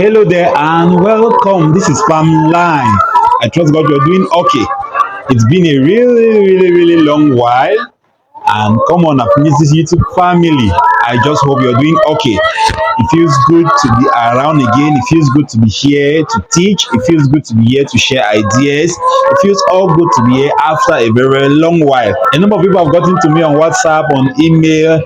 Hello there and welcome. This is Farm Line. I trust God you're doing okay. It's been a really long while, and come on, I've missed this YouTube family. I just hope you're doing okay. It feels good to be around again. It feels good to be here to teach. It feels good to be here to share ideas. It feels all good to be here after a very long while. A number of people have gotten to me on WhatsApp, on email,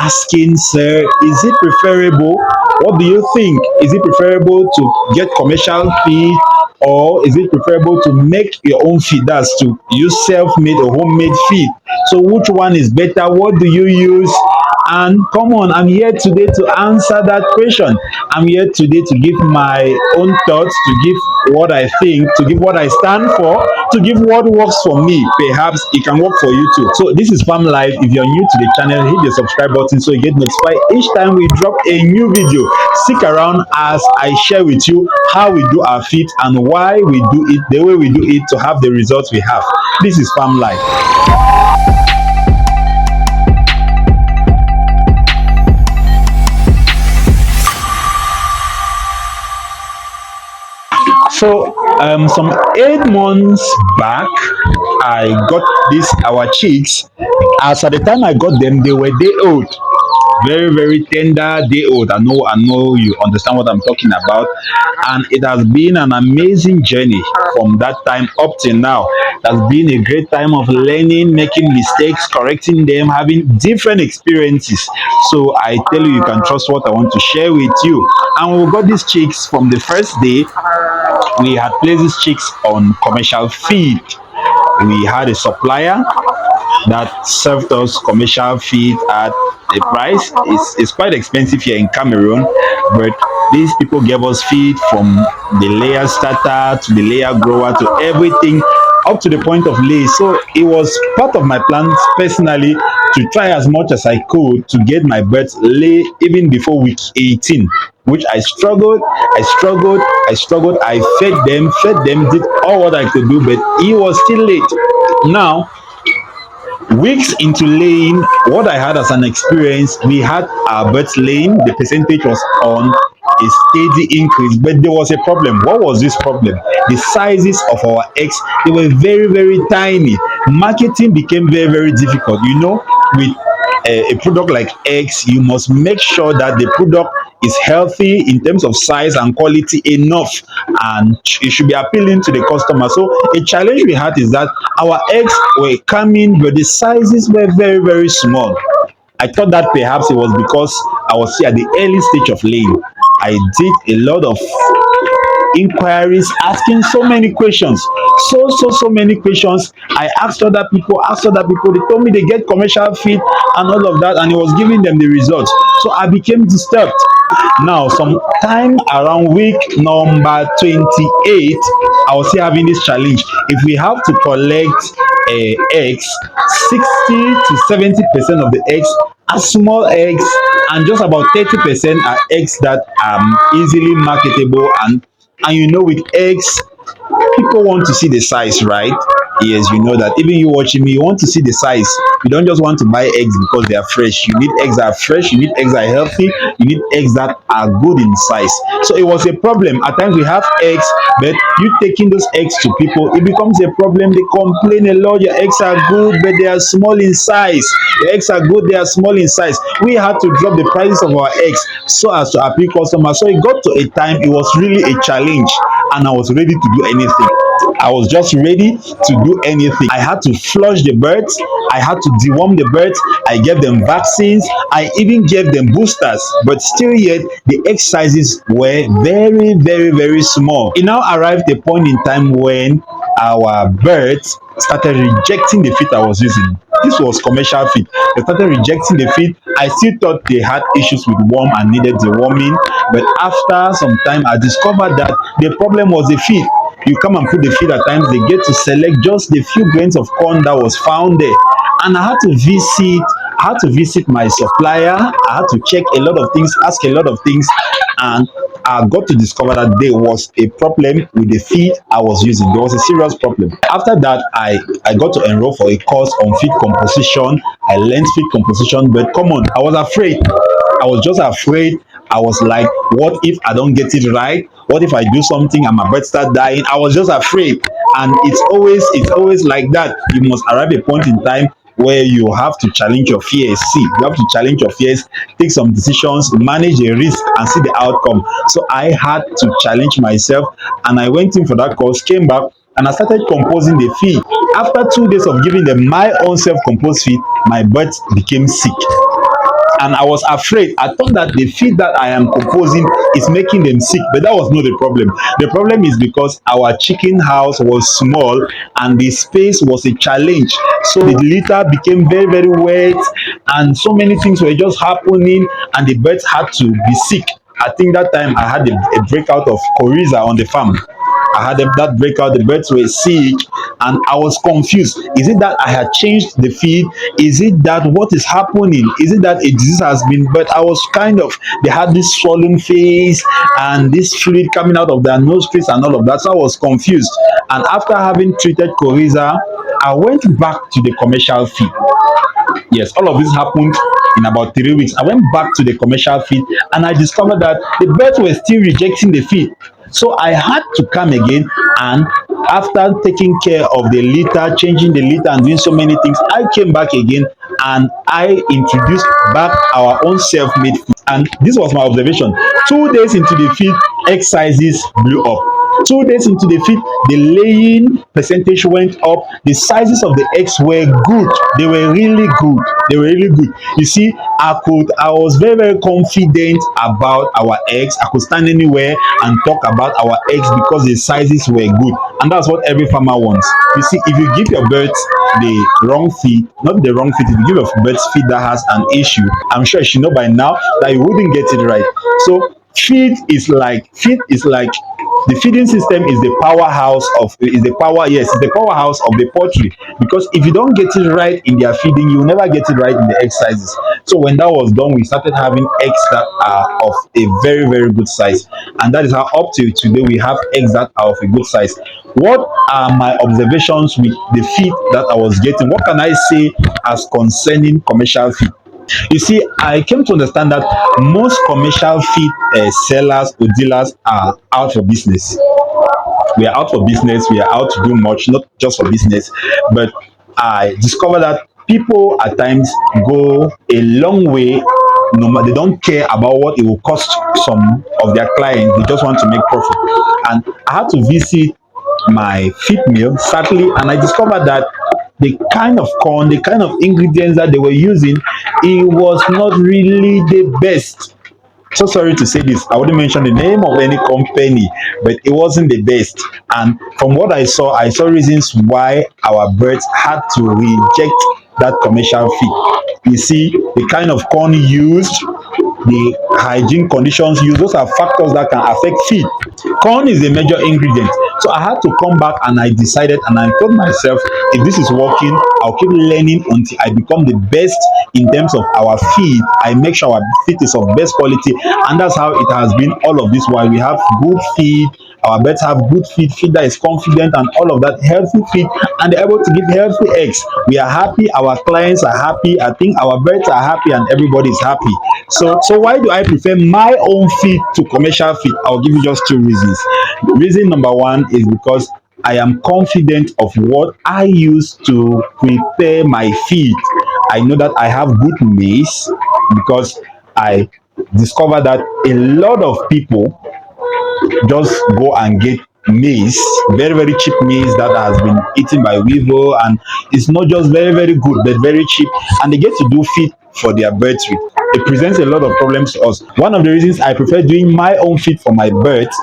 asking, sir, is it preferable? What do you think? Is it preferable to get commercial feed, or is it preferable to make your own feed? That's to use self-made or homemade feed. So which one is better? What do you use? And come on, I'm here today to answer that question. I'm here today to give my own thoughts, to give what I think, to give what I stand for, to give what works for me. Perhaps it can work for you too. So this is Farm Life. If you're new to the channel, hit the subscribe button so you get notified each time we drop a new video. Stick around as I share with you how we do our feed and why we do it the way we do it to have the results we have. This is Farm Life. So some 8 months back, I got these our chicks. As at the time I got them, they were day old, very tender day old. I know you understand what I'm talking about, and it has been an amazing journey from that time up till now. It has been a great time of learning, making mistakes, correcting them, having different experiences. So I tell you, you can trust what I want to share with you. And we got these chicks from the first day. We had placed these chicks on commercial feed. We had a supplier that served us commercial feed at a price. It's quite expensive here in Cameroon, but these people gave us feed from the layer starter to the layer grower to everything up to the point of lay. So it was part of my plans personally to try as much as I could to get my birds lay even before week 18, which I struggled. I fed them, did all what I could do, but it was still late. Now, weeks into laying, what I had as an experience, we had our birds laying, the percentage was on a steady increase, but there was a problem. What was this problem? The sizes of our eggs, they were very tiny. Marketing became very difficult. You know, with a product like eggs, you must make sure that the product is healthy in terms of size and quality enough, and it should be appealing to the customer. So a challenge we had is that our eggs were coming, but the sizes were very small. I thought that perhaps it was because I was here at the early stage of laying. I did a lot of inquiries, asking so many questions, so many questions. I asked other people, they told me they get commercial feed and all of that, and it was giving them the results. So I became disturbed. Now, sometime around week number 28, I was still having this challenge. If we have to collect eggs, 60 to 70% of the eggs are small eggs, and just about 30% are eggs that are easily marketable. And you know, with eggs, people want to see the size, right? Yes, you know that. Even you watching me, you want to see the size. You don't just want to buy eggs because they are fresh. You need eggs that are fresh, you need eggs that are healthy, you need eggs that are good in size. So it was a problem. At times we have eggs, but you taking those eggs to people, it becomes a problem. They complain a lot. Your eggs are good, but they are small in size. Your eggs are good, they are small in size. We had to drop the prices of our eggs so as to appeal customers. So it got to a time, it was really a challenge, and I was ready to do anything. I was just ready to do anything. I had to flush the birds. I had to deworm the birds. I gave them vaccines. I even gave them boosters. But still yet, the egg sizes were very small. It now arrived a point in time when our birds started rejecting the feed I was using. This was commercial feed. They started rejecting the feed. I still thought they had issues with worm and needed deworming. But after some time, I discovered that the problem was the feed. You come and put the feed, at times they get to select just the few grains of corn that was found there. And I had to visit my supplier. I had to check a lot of things, ask a lot of things, and I got to discover that there was a problem with the feed I was using. There was a serious problem. After that, I got to enroll for a course on feed composition. I learned feed composition, but come on, I was afraid. I was just afraid. I was like, what if I don't get it right? What if I do something and my bird start dying? I was just afraid. And it's always like that. You must arrive a point in time where you have to challenge your fears. See, you have to challenge your fears, take some decisions, manage the risk, and see the outcome. So I had to challenge myself, and I went in for that course, came back, and I started composing the feed. After 2 days of giving them my own self-composed feed, my birds became sick, and I was afraid. I thought that the feed that I am composing is making them sick, but that was not the problem. The problem is because our chicken house was small and the space was a challenge. So the litter became very, very wet, and so many things were just happening, and the birds had to be sick. I think that time I had a breakout of coryza on the farm. I had that breakout, the birds were sick, and I was confused. Is it that I had changed the feed? Is it that what is happening? Is it that a disease has been? But I was kind of, they had this swollen face and this fluid coming out of their nostrils and all of that. So I was confused. And after having treated coryza, I went back to the commercial feed. Yes, all of this happened in about 3 weeks. I went back to the commercial feed and I discovered that the birds were still rejecting the feed. So I had to come again, and after taking care of the litter, changing the litter and doing so many things, I came back again and I introduced back our own self-made feed. And this was my observation. 2 days into the feed, egg sizes blew up. 2 days into the feed, the laying percentage went up. The sizes of the eggs were good. They were really good. They were really good. You see, I was very, very confident about our eggs. I could stand anywhere and talk about our eggs because the sizes were good. And that's what every farmer wants. You see, if you give your birds the wrong feed, not the wrong feed, if you give your birds feed that has an issue, I'm sure you should know by now that you wouldn't get it right. So feed is like the feeding system is the powerhouse of is the power yes it's the powerhouse of the poultry, because if you don't get it right in their feeding, you will never get it right in the egg sizes. So when that was done, we started having eggs that are of a very, very good size, and that is how up to today we have eggs that are of a good size. What are my observations with the feed that I was getting? What can I say as concerning commercial feed? You see, I came to understand that most commercial feed sellers or dealers are out for business. We are out for business. We are out to do much, not just for business. But I discovered that people at times go a long way. No, they don't care about what it will cost some of their clients. They just want to make profit. And I had to visit my feed mill, sadly, and I discovered that the kind of corn, the kind of ingredients that they were using, it was not really the best. So sorry to say this, I wouldn't mention the name of any company, but it wasn't the best. And from what I saw reasons why our birds had to reject that commercial feed. You see, the kind of corn used, the hygiene conditions used, those are factors that can affect feed. Corn is a major ingredient. So I had to come back, and I decided and I told myself, if this is working, I'll keep learning until I become the best in terms of our feed. I make sure our feed is of best quality, and that's how it has been all of this while we have good feed. Our birds have good feed that is confident and all of that, healthy feed, and they're able to give healthy eggs. We are happy, our clients are happy, I think our birds are happy, and everybody is happy. So why do I prefer my own feed to commercial feed? I'll give you just two reasons. Reason number one is because I am confident of what I use to prepare my feed. I know that I have good maize because I discovered that a lot of people just go and get maize, very, very cheap maize that has been eaten by weevil, and it's not just very, very good but very cheap, and they get to do feed for their birds with. It presents a lot of problems to us. One of the reasons I prefer doing my own feed for my birds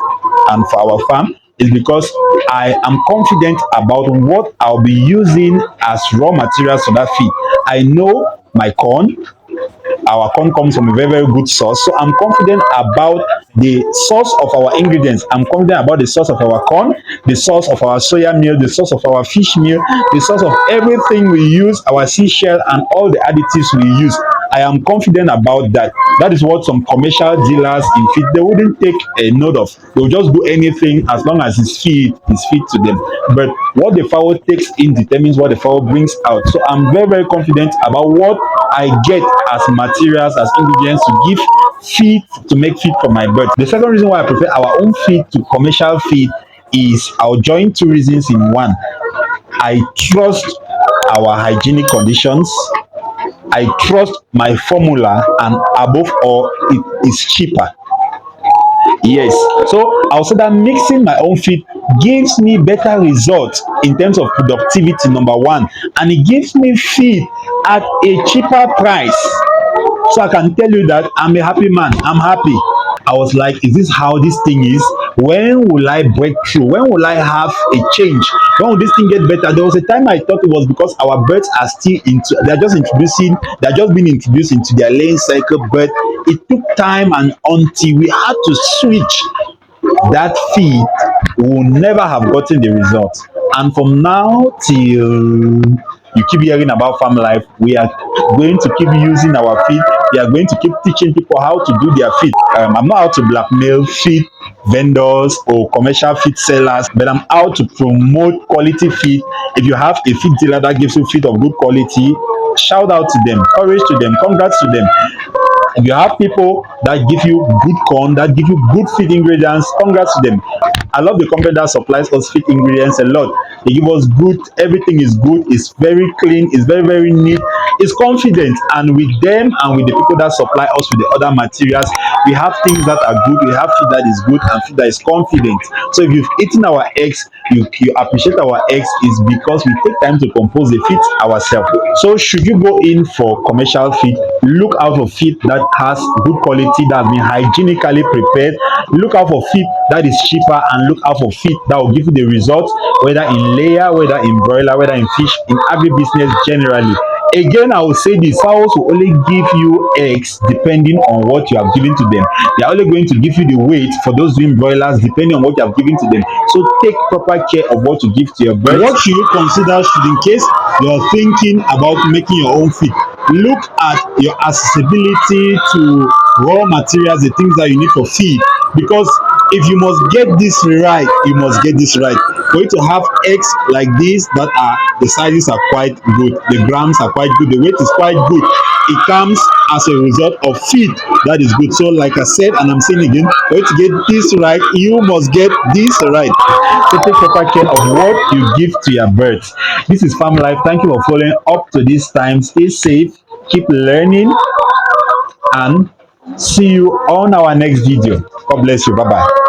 and for our farm is because I am confident about what I'll be using as raw materials for that feed. I know my corn, our corn comes from a very, very good source. So I'm confident about the source of our ingredients. I'm confident about the source of our corn, the source of our soya meal, the source of our fish meal, the source of everything we use, our seashell, and all the additives we use. I am confident about that. That is what some commercial dealers in feed, they wouldn't take a note of. They'll just do anything as long as it's feed to them. But what the fowl takes in determines what the fowl brings out. So I'm very, very confident about what I get as materials, as ingredients to give feed, to make feed for my birds. The second reason why I prefer our own feed to commercial feed is I'll join two reasons in one. I trust our hygienic conditions. I trust my formula, and above all, it is cheaper. Yes, so I'll say that mixing my own feed gives me better results in terms of productivity, number one, and it gives me feed at a cheaper price. So I can tell you that I'm a happy man. I'm happy. I was like, is this how this thing is? When will I break through? When will I have a change? When will this thing get better? There was a time I thought it was because our birds are still into, they're just being introduced into their laying cycle, but it took time, and until we had to switch that feed, we will never have gotten the result. And from now till you keep hearing about farm life, we are going to keep using our feed. We are going to keep teaching people how to do their feed. I'm not out to blackmail feed vendors or commercial feed sellers, but I'm out to promote quality feed. If you have a feed dealer that gives you feed of good quality, shout out to them, courage to them, congrats to them. If you have people that give you good corn, that give you good feed ingredients, congrats to them. I love the company that supplies us feed ingredients a lot. They give us good, everything is good, it's very clean, it's very, very neat, it's confident. And with them and with the people that supply us with the other materials, we have things that are good, we have feed that is good and feed that is confident. So if you've eaten our eggs, you appreciate our eggs, is because we take time to compose the feed ourselves. So should you go in for commercial feed, look out for feed that has good quality, that has been hygienically prepared. Look out for feed that is cheaper, and look out for feed that will give you the results, whether in layer, whether in broiler, whether in fish, in agribusiness generally. Again, I will say this: fowls will only give you eggs depending on what you have given to them. They are only going to give you the weight for those doing broilers depending on what you have given to them. So take proper care of what you give to your birds. What should you consider should, in case you are thinking about making your own feed? Look at your accessibility to raw materials, the things that you need for feed, because if you must get this right, you must get this right. For you to have eggs like this, that are, the sizes are quite good, the grams are quite good, the weight is quite good, it comes as a result of feed that is good. So like I said, and I'm saying again, for you to get this right, you must get this right. So take proper care of what you give to your birds. This is Farm Life. Thank you for following up to this time. Stay safe, keep learning, and see you on our next video. God bless you. Bye bye.